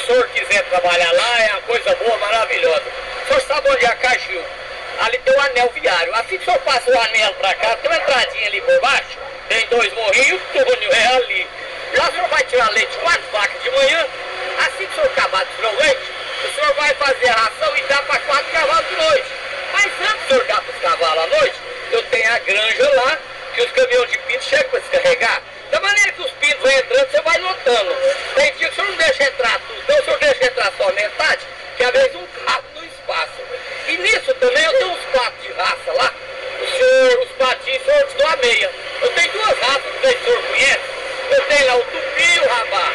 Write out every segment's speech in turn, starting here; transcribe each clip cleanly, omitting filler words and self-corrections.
o senhor quiser trabalhar lá, é uma coisa boa, maravilhosa. O senhor sabe onde é a Caju? Ali tem o anel viário. Assim que o senhor passa o anel pra cá, tem uma entradinha ali por baixo, tem 2 morrinhos, túnel é ali. Lá o senhor vai tirar leite 4 vacas de manhã. Assim que o senhor acabar de tirar o leite, o senhor vai fazer a ração e dá para 4 cavalos de noite. Mas antes do senhor dar para os cavalos à noite, eu tenho a granja lá, que os caminhões de pinto chegam para descarregar. Da maneira que os pintos vão entrando, você vai notando. Tem dia que o senhor não deixa entrar tudo, então o senhor deixa entrar só metade, que às vezes um carro no espaço. E nisso também eu tenho uns patos de raça lá. Os patinhos, o senhor te dá a meia. Eu tenho 2 raças, não sei se o senhor conhece. Eu tenho lá o tupi e o rabá.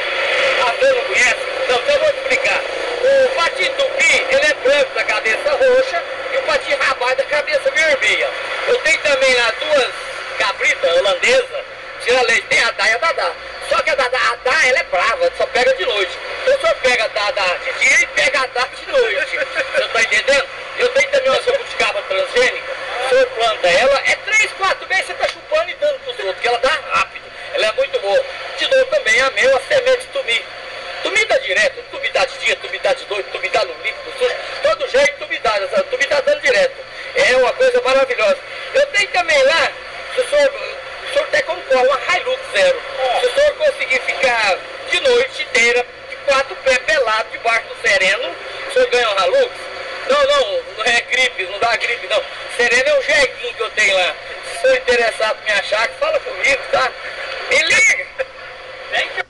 Ah, você não conhece? Então eu vou te explicar. O patinho tupi, ele é branco da cabeça roxa e o patinho rabá é da cabeça vermelha. Eu tenho também lá 2 cabritas holandesas, tira leite, tem a Dá e a Dadá. Só que a Dá, ela é brava, só pega de noite. Então o senhor pega a Dá de dia e pega a Dá de noite. Você tá entendendo? Eu tenho também uma jabuticaba transgênica. O senhor planta ela, é 3, 4 meses você tá chupando e dando pros outros, porque ela dá rápido. Ela é muito boa. Te dou também a meu, a semente de tumi. Tumi dá direto, tumi dá de dia, tumi dá de noite, tumi dá no líquido, todo jeito tumi dá dando direto. É uma coisa maravilhosa. Eu tenho também lá, se o senhor tem como corre uma Hilux 0. Se o senhor conseguir ficar de noite inteira, de 4 pés pelado, debaixo do sereno, o senhor ganha um Hilux? Não é gripe, não dá gripe não. Sereno é um jeguinho que eu tenho lá. Se o senhor interessado em me achar, fala comigo, tá? Me liga! Vem que